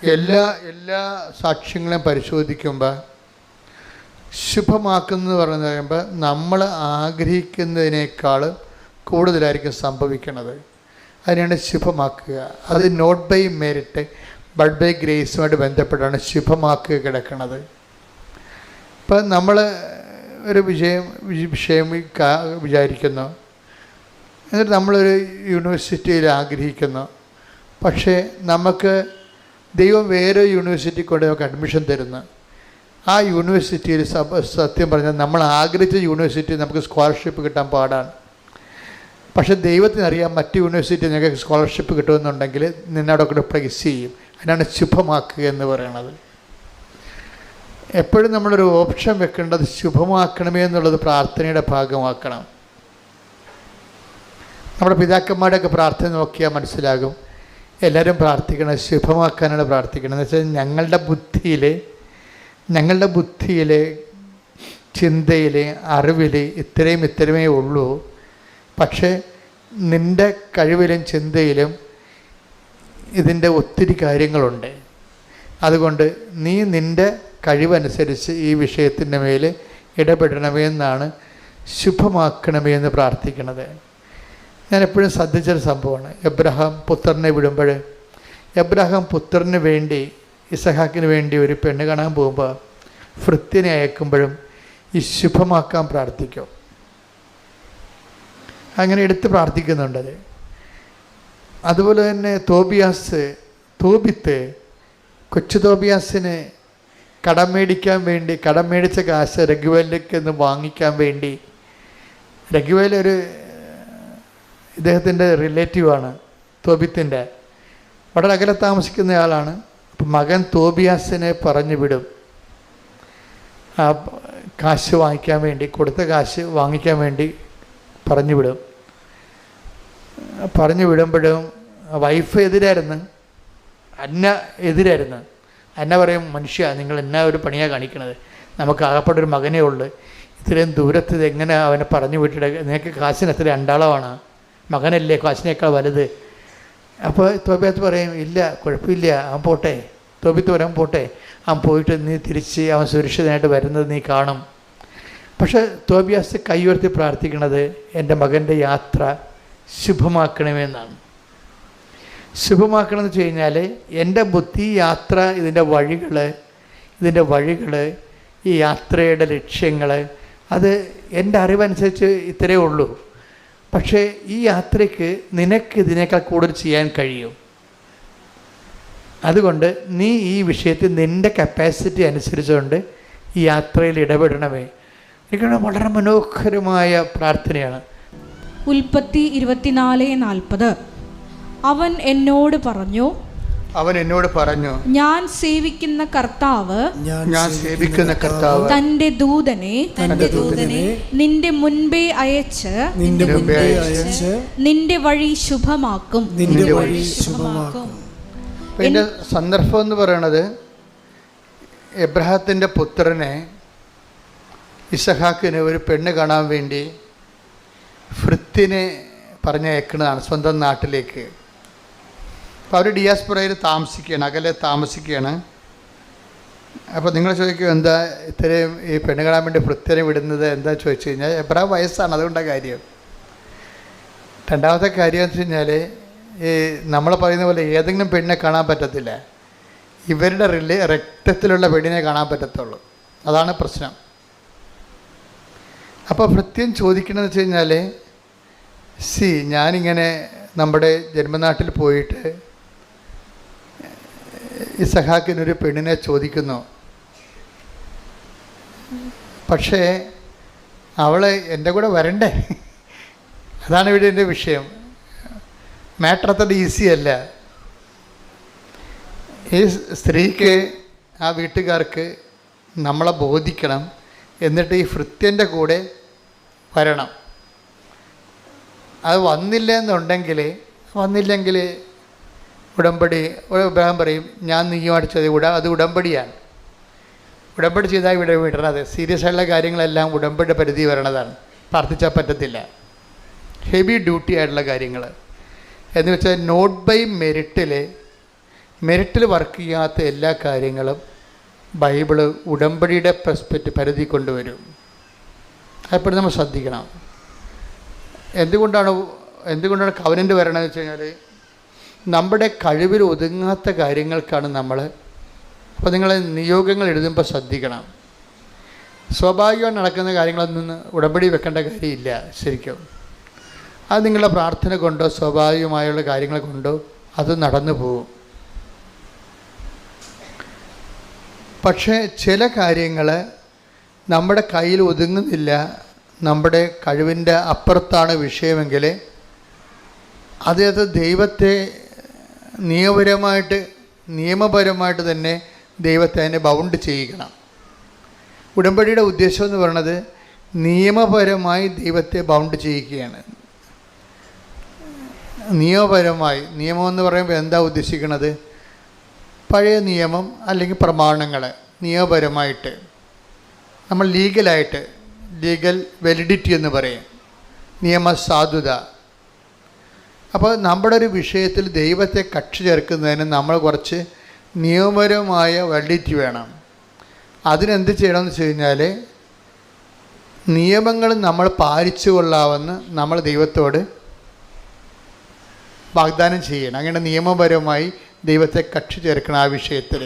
എല്ലാ സാക്ഷ്യങ്ങളെയും പരിശോധിക്കുമ്പോൾ ശുഭമാക്കുന്നത് പറഞ്ഞു കഴിയുമ്പോൾ നമ്മൾ ആഗ്രഹിക്കുന്നതിനേക്കാൾ കൂടുതലായിരിക്കും സംഭവിക്കുന്നത്. അതിനാണ് ശുഭമാക്കുക. അത് not by merit but by ഗ്രേസുമായിട്ട് ബന്ധപ്പെട്ടാണ് ശുഭമാക്കുക കിടക്കുന്നത്. ഇപ്പം നമ്മൾ ഒരു വിഷയം വിചാരിക്കുന്നു, എന്നിട്ട് നമ്മളൊരു യൂണിവേഴ്സിറ്റിയിൽ ആഗ്രഹിക്കുന്നു. പക്ഷേ നമുക്ക് ദൈവം വേറെ യൂണിവേഴ്സിറ്റി കൊണ്ട് നമുക്ക് അഡ്മിഷൻ തരുന്നു. ആ യൂണിവേഴ്സിറ്റിയിൽ സത്യം പറഞ്ഞാൽ നമ്മൾ ആഗ്രഹിച്ച യൂണിവേഴ്സിറ്റി നമുക്ക് സ്കോളർഷിപ്പ് കിട്ടാൻ പാടാണ്. പക്ഷേ ദൈവത്തിനറിയാം മറ്റ് യൂണിവേഴ്സിറ്റി നിങ്ങൾക്ക് സ്കോളർഷിപ്പ് കിട്ടുമെന്നുണ്ടെങ്കിൽ നിന്നവിടെ കൂടെ പ്ലേസ് ചെയ്യും. അതിനാണ് ശുഭമാക്കുക എന്ന് പറയുന്നത്. എപ്പോഴും നമ്മളൊരു ഓപ്ഷൻ വെക്കേണ്ടത് ശുഭമാക്കണമേ എന്നുള്ളത് പ്രാർത്ഥനയുടെ ഭാഗമാക്കണം. നമ്മുടെ പിതാക്കന്മാരുടെയൊക്കെ പ്രാർത്ഥന നോക്കിയാൽ മനസ്സിലാകും. എല്ലാവരും പ്രാർത്ഥിക്കണം, ശുഭമാക്കാനാണ് പ്രാർത്ഥിക്കണം. എന്ന് വെച്ചാൽ ഞങ്ങളുടെ ബുദ്ധിയിൽ ചിന്തയിൽ അറിവിൽ ഇത്രയുമേ ഉള്ളൂ. പക്ഷേ നിൻ്റെ കഴിവിലും ചിന്തയിലും ഇതിൻ്റെ ഒത്തിരി കാര്യങ്ങളുണ്ട്. അതുകൊണ്ട് നീ നിൻ്റെ കഴിവനുസരിച്ച് ഈ വിഷയത്തിൻ്റെ മേൽ ഇടപെടണമേ എന്നാണ് ശുഭമാക്കണമേ എന്ന് പ്രാർത്ഥിക്കുന്നത്. ഞാൻ എപ്പോഴും ശ്രദ്ധിച്ചൊരു സംഭവമാണ്. എബ്രഹാം പുത്രനെ വിടുമ്പോൾ, എബ്രഹാം പുത്രന് വേണ്ടി ഇസഹാക്കിന് വേണ്ടി ഒരു പെണ്ണ് കാണാൻ പോകുമ്പോൾ ഭൃത്യനെ അയക്കുമ്പോഴും ഈ ശുഭമാക്കാൻ പ്രാർത്ഥിക്കും. അങ്ങനെ എടുത്ത് പ്രാർത്ഥിക്കുന്നുണ്ടത്. അതുപോലെ തന്നെ തോബിത്ത് കൊച്ചു തോബിയാസിന് കടം മേടിച്ച കാശ് രഘുവേലിലേക്ക് നിന്ന് വാങ്ങിക്കാൻ വേണ്ടി, രഘുവേൽ ഒരു ഇദ്ദേഹത്തിൻ്റെ റിലേറ്റീവാണ്, തോബിത്തിൻ്റെ വളരെ അകലെ താമസിക്കുന്നയാളാണ്. അപ്പം മകൻ തോബിയാസിനെ പറഞ്ഞു വിടും ആ കാശ് വാങ്ങിക്കാൻ വേണ്ടി, കൊടുത്ത കാശ് വാങ്ങിക്കാൻ വേണ്ടി പറഞ്ഞു വിടുമ്പോഴും വൈഫ് എതിരായിരുന്നു, എതിരായിരുന്നു. അന്ന പറയും, മനുഷ്യ നിങ്ങൾ എന്നാ ഒരു പണിയാണ് കാണിക്കണത്, നമുക്ക് ആകപ്പെട്ടൊരു മകനേ ഉള്ളു, ഇത്രയും ദൂരത്ത് എങ്ങനെ അവനെ പറഞ്ഞു വിട്ടിട്ട്, നിനക്ക് കാശിന് എത്ര അണ്ടാളമാണ്, മകനല്ലേ കാശിനേക്കാൾ വലുത്. അപ്പോൾ തോബിയാത്ത് പറയും, ഇല്ല കുഴപ്പമില്ല, അവൻ പോട്ടെ. തോബിത്ത് പറയാൻ പോട്ടെ, അവൻ പോയിട്ട് നീ തിരിച്ച് അവൻ സുരക്ഷിതനായിട്ട് വരുന്നത് നീ കാണും. പക്ഷേ തോബിയാസ് കൈ ഉയർത്തി പ്രാർത്ഥിക്കുന്നത് എൻ്റെ മകൻ്റെ യാത്ര ശുഭമാക്കണമെന്നാണ്. ശുഭമാക്കണമെന്ന് വെച്ച് കഴിഞ്ഞാൽ എൻ്റെ ബുദ്ധി യാത്ര, ഇതിൻ്റെ വഴികൾ, ഈ യാത്രയുടെ ലക്ഷ്യങ്ങൾ, അത് എൻ്റെ അറിവനുസരിച്ച് ഇത്രയേ ഉള്ളൂ. പക്ഷേ ഈ യാത്രയ്ക്ക് നിനക്ക് ഇതിനേക്കാൾ കൂടുതൽ ചെയ്യാൻ കഴിയും. അതുകൊണ്ട് നീ ഈ വിഷയത്തിൽ നിൻ്റെ കപ്പാസിറ്റി അനുസരിച്ചുകൊണ്ട് ഈ യാത്രയിൽ ഇടപെടണമേ. എനിക്ക് വളരെ മനോഹരമായ പ്രാർത്ഥനയാണ്. ഉൽപ്പത്തി 24:40. അവൻ എന്നോട് പറഞ്ഞു, ഞാൻ സേവിക്കുന്ന കർത്താവ് തന്റെ ദൂതനെ നിന്റെ മുൻപേ അയച്ച് നിന്റെ വഴി ശുഭമാക്കും. പിന്നെ സന്ദർഭം എന്ന് പറയുന്നത്, എബ്രഹാത്തിൻ്റെ പുത്രനെ ഇസഹാക്കിന് ഒരു പെണ്ണ് കാണാൻ വേണ്ടി ഭൃത്യനെ പറഞ്ഞയക്കുന്നതാണ് സ്വന്തം നാട്ടിലേക്ക്. അപ്പോൾ അവർ ഡിയാസ്പൊറയിൽ അകലെ താമസിക്കുകയാണ്. അപ്പോൾ നിങ്ങൾ ചോദിക്കും, എന്താ ഇത്രയും ഈ പെണ്ണ് കാണാൻ വേണ്ടി ഭൃത്യനെ വിടുന്നത് എന്താ ചോദിച്ചു കഴിഞ്ഞാൽ, എബ്രഹാം വയസ്സാണ്, അതുകൊണ്ടാണ് കാര്യം. രണ്ടാമത്തെ കാര്യം എന്ന് വെച്ച് കഴിഞ്ഞാൽ, ഈ നമ്മൾ പറയുന്ന പോലെ ഏതെങ്കിലും പെണ്ണിനെ കാണാൻ പറ്റത്തില്ല, ഇവരുടെ രക്തത്തിലുള്ള പെണ്ണിനെ കാണാൻ പറ്റത്തുള്ളൂ. അതാണ് പ്രശ്നം. അപ്പോൾ ഭൃത്യൻ ചോദിക്കണമെന്ന് വെച്ച് കഴിഞ്ഞാൽ, ഞാനിങ്ങനെ നമ്മുടെ ജന്മനാട്ടിൽ പോയിട്ട് ഇസഹാക്കിനൊരു പെണ്ണിനെ ചോദിക്കുന്നു, പക്ഷേ അവളെ എൻ്റെ കൂടെ വരണ്ടേ? അതാണ് ഇവിടെ എൻ്റെ വിഷയം. മാറ്റർ അത്ര ഈസി അല്ല. ഈ സ്ത്രീക്ക്, ആ വീട്ടുകാർക്ക് നമ്മളെ ബോധിക്കണം, എന്നിട്ട് ഈ ഭൃത്യൻ്റെ കൂടെ വരണം. അത് വന്നില്ലെങ്കിൽ ഉടമ്പടി, ഇബ്രാഹിം പറയും, ഞാൻ നീയുമായിട്ട് ചെയ്ത അത് ഉടമ്പടിയാണ്. ഉടമ്പടി ചെയ്താൽ ഇവിടെ വിടണത്. സീരിയസ് ആയിട്ടുള്ള കാര്യങ്ങളെല്ലാം ഉടമ്പടി പരിധി വരണതാണ്. പ്രാർത്ഥിച്ചാൽ പറ്റത്തില്ല. ഹെവി ഡ്യൂട്ടി ആയിട്ടുള്ള കാര്യങ്ങൾ എന്ന് വെച്ചാൽ നോട്ട് ബൈ മെറിറ്റിൽ മെറിറ്റിൽ വർക്ക് ചെയ്യാത്ത എല്ലാ കാര്യങ്ങളും ബൈബിള് ഉടമ്പടിയുടെ പരിധി കൊണ്ടുവരും. അതെപ്പോഴും നമ്മൾ ശ്രദ്ധിക്കണം. എന്തുകൊണ്ടാണ് കവനൻ്റ് വരണമെന്ന് വെച്ച് കഴിഞ്ഞാൽ നമ്മുടെ കഴിവിൽ ഒതുങ്ങാത്ത കാര്യങ്ങൾക്കാണ് നമ്മൾ. അപ്പോൾ നിങ്ങൾ നിയോഗങ്ങൾ എഴുതുമ്പോൾ ശ്രദ്ധിക്കണം. സ്വാഭാവികമായി നടക്കുന്ന കാര്യങ്ങളൊന്നും ഉടമ്പടി വെക്കേണ്ട കാര്യമില്ല ശരിക്കും. അത് നിങ്ങളുടെ പ്രാർത്ഥന കൊണ്ടോ സ്വാഭാവികമായുള്ള കാര്യങ്ങൾ കൊണ്ടോ അത് നടന്നു പോകും. പക്ഷേ ചില കാര്യങ്ങൾ നമ്മുടെ കയ്യിൽ ഒതുങ്ങുന്നില്ല, നമ്മുടെ കഴിവിൻ്റെ അപ്പുറത്താണ് വിഷയമെങ്കിൽ അത് ദൈവത്തെ നിയമപരമായിട്ട് തന്നെ ദൈവത്തെ അതിനെ ബൗണ്ട് ചെയ്യിക്കണം. ഉടമ്പടിയുടെ ഉദ്ദേശം എന്ന് പറയുന്നത് നിയമപരമായി ദൈവത്തെ ബൗണ്ട് ചെയ്യിക്കുകയാണ്. നിയമം എന്ന് പറയുമ്പോൾ എന്താ ഉദ്ദേശിക്കുന്നത്? പഴയ നിയമം അല്ലെങ്കിൽ പ്രമാണങ്ങൾ നിയമപരമായിട്ട് നമ്മൾ ലീഗൽ വാലിഡിറ്റി എന്ന് പറയും, നിയമസാധുത. അപ്പോൾ നമ്മുടെ ഒരു വിഷയത്തിൽ ദൈവത്തെ കക്ഷി ചേർക്കുന്നതിന് നമ്മൾ കുറച്ച് നിയമപരമായ വാലിഡിറ്റി വേണം. അതിനെന്ത് ചെയ്യണമെന്ന് വെച്ച് കഴിഞ്ഞാൽ നിയമങ്ങൾ നമ്മൾ പാലിച്ചു കൊള്ളാമെന്ന് നമ്മൾ ദൈവത്തോട് വാഗ്ദാനം ചെയ്യണം. അങ്ങനെ നിയമപരമായി ദൈവത്തെ കക്ഷി ചേർക്കണം ആ വിഷയത്തിൽ.